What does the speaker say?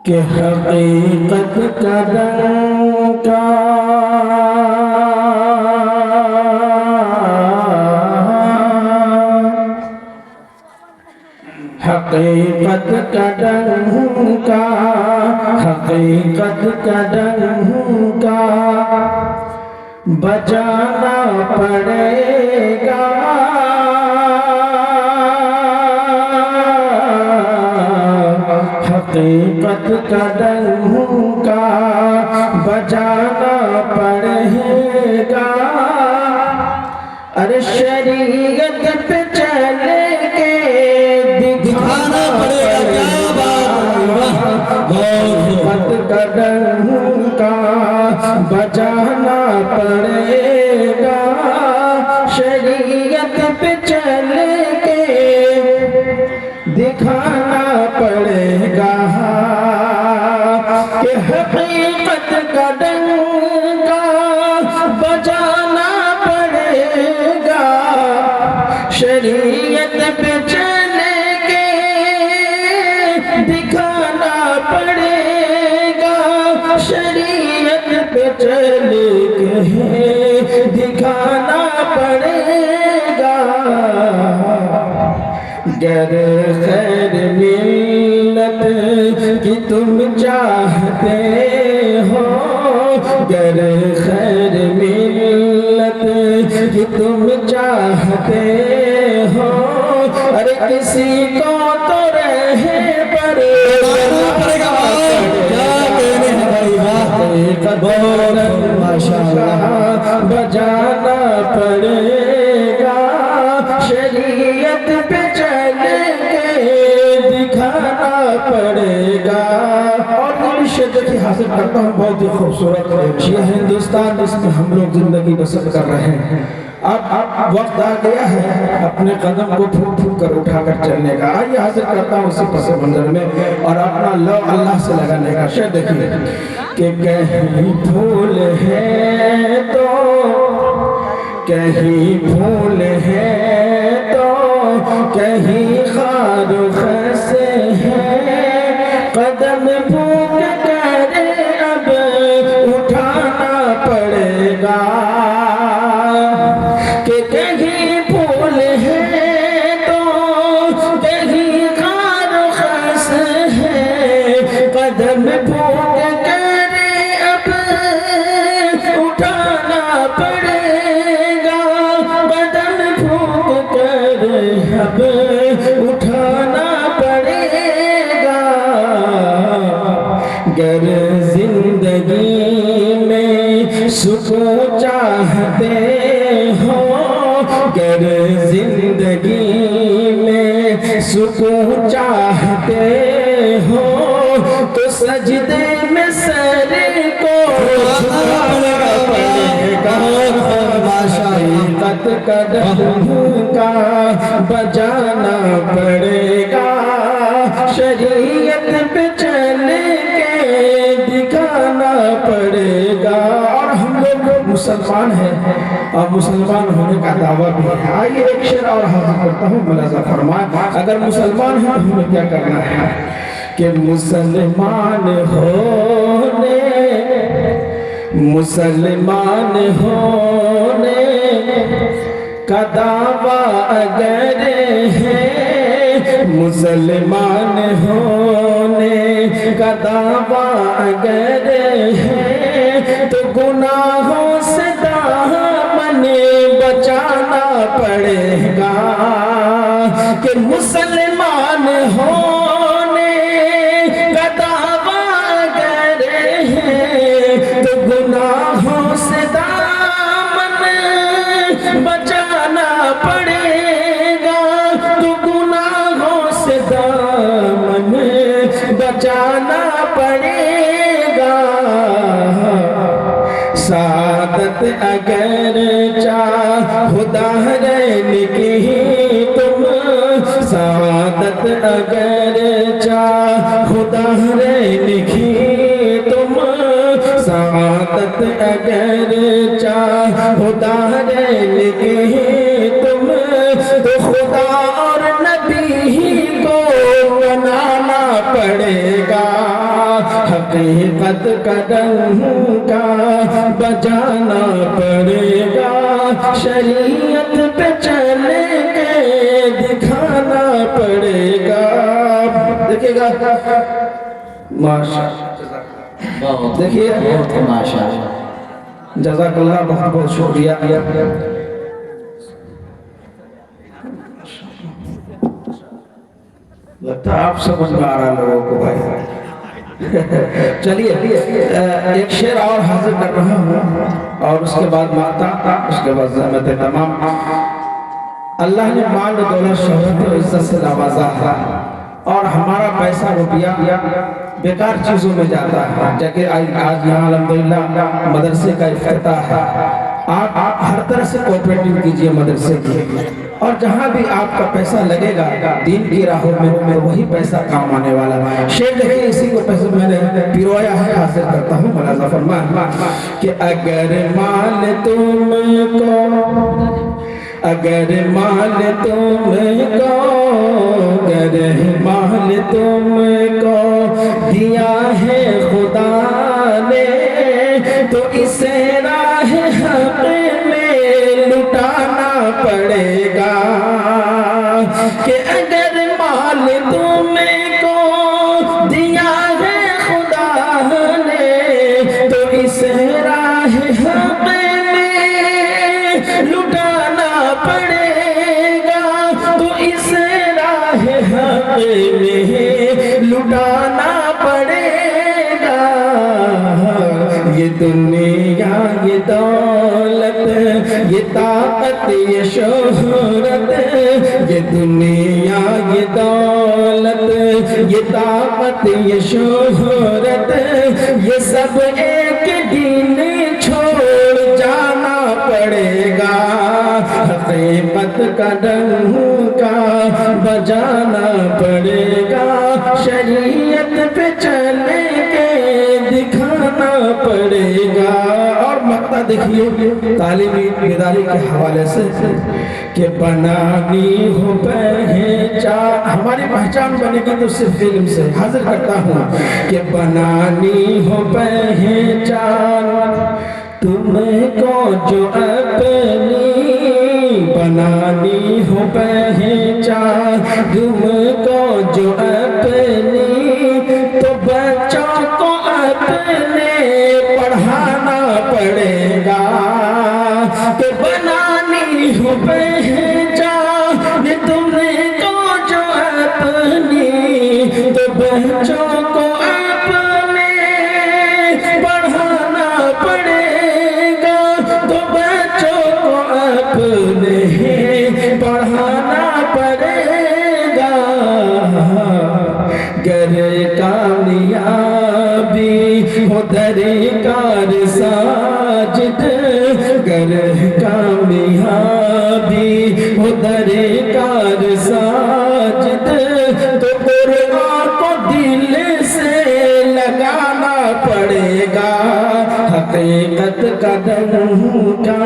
کہ حقیقت کا ڈنکا حقیقت کا ڈنکا حقیقت کا ڈنکا بجانا پڑے گا حقیقت کا ڈنکا بجانا پڑے گا ارے شریعت پہ چل کے دکھانا پڑے گا حقیقت کا ڈنکا بجانا پڑے گا شریعت پہ چل کے دکھانا پڑے گا کہ حقیقت کا ڈنکا بجانا پڑے گا شریعت پہ چل کے دکھانا پڑے گا شریعت پہ چل کے دکھانا پڑے گا گر خیر ملت کی تم چاہتے ہو گر خیر ملت کی تم چاہتے ہو ارے کسی کو تو رہے پر بجانا پڑے گا شریعت پہ چل کے دکھانا پڑے گا اور یہ شدت کی حاصل کرتا ہوں بہت ہی خوبصورت یہ ہندوستان جس میں ہم لوگ زندگی بسر کر رہے ہیں اب وقت آ گیا ہے اپنے قدم کو پھوٹ پھوٹ کر اٹھا کر چلنے کا آئیے حاصل کرتا ہوں اسی پس منظر میں اور اپنا لو اللہ سے لگانے کا شعر دیکھیے کہ کہیں پھول ہے تو کہیں پھول ہے تو کہیں خار و خس ہے قدم پھوٹ کر اب اٹھانا پڑے گا کہ کہیں پھول ہے تو کہیں خار و خس ہے قدم پھوٹ کر اب اٹھانا پڑے گا قدم پھوٹ کر اب اٹھانا پڑے گا گر زندگی میں سکون چاہتے ہو گر زندگی میں سکون چاہتے ہو تو سجدے میں سر کو جھکانا پڑے گا حقیقت کا ڈنکا بجانا پڑے گا شریعت پہ چل کے دکھانا پڑے گا اور ہم لوگ مسلمان ہیں اور مسلمان ہونے کا دعویٰ بھی ہے آئیے ایک شعر اور حاضر کرتا ہوں ملاحظہ فرمائیں اگر مسلمان ہیں تو ہمیں کیا کرنا ہے کہ مسلمان ہونے کا دعویٰ اگر ہے مسلمان ہونے کا دعویٰ اگر ہے تو گناہوں سے دامن بچانا پڑے گا کہ مسلمان ہونے کا دعویٰ اگر ہے تو گناہوں سے دامن بچانا پڑے گا تو گناہوں سے دامن بچانا پڑے گا سعادت اگر چاہو دارین کی تم سعادت اگر چاہو دارین کی تم سعادت اگر چاہو دارین کی تم تو خدا اور نبی کو منانا پڑے گا حقیقت کا ڈنکا بجانا پڑے گا، شریعت پہ چل کے دکھانا پڑے گا۔ دیکھیے گا ماشاءاللہ، دیکھیے ماشاءاللہ، جزاک اللہ، بہت بہت شکریہ۔ لگتا ہے آپ سمجھ میں آ رہا ہے لوگوں کو بھائی۔ چلیے ایک شعر اور حاضر کر رہا ہوں اور اس کے بعد مقطع، اس کے بعد زحمت تمام۔ اللہ نے مال و دولت، شہرت و عزت سے نوازا ہے اور ہمارا پیسہ روپیہ بیکار چیزوں میں جاتا ہے۔ جگہ آج یہاں الحمدللہ مدرسے کا افتتاح ہے، آپ ہر طرح سے کوپریٹنگ کیجئے مدرسے کی، اور جہاں بھی آپ کا پیسہ لگے گا دین کی راہوں میں وہی پیسہ کام آنے والا ہے۔ شعر دیکھیں، اسی کو پیسہ میں نے پیرویا ہے، حاصل کرتا ہوں ملاحظہ فرمان کہ اگر مال تم کو، اگر مال تم کو، اگر مال تم کو دیا ہے خدا نے تو اسے راہ حق میں لٹانا پڑے گا۔ کہ اگر مال تم کو دیا ہے خدا نے تو اسے راہ حق میں لٹانا پڑے گا، تو اسے راہ حق میں لٹانا پڑے گا۔ یہ دنیا، یہ دولت، یہ طاقت، یہ شہرت، یہ دنیا، یہ دولت، یہ طاقت، یہ شہرت، یہ سب ایک دن چھوڑ جانا پڑے گا۔ حقیقت کا ڈنکا بجانا پڑے گا، شریعت پہ چل کے دکھانا پڑے گا۔ اور مقطع دیکھیے تعلیمی بیداری کے حوالے سے کہ بنانی ہو پہچان، ہماری پہچان بنے گی تو صرف علم سے۔ حاضر کرتا ہوں کہ بنانی ہو پہچان تم کو جو اپنی، بنانی ہو پہچان تم کو جو اپنی، تو بچوں کو اپنے پڑھانا پڑے گا۔ کہ بنانی ہو پہچان تم کو جو اپنی، تو بچوں کو اپنے پڑھانا پڑے گا، تو بچوں کو اپنے پڑھانا پڑے گا۔ گر کامیابی ہو درکار ساجد، گر کامیابی ہو درکار ساجد، تو قرآن کو دل سے لگانا پڑے گا۔ حقیقت کا ڈنکا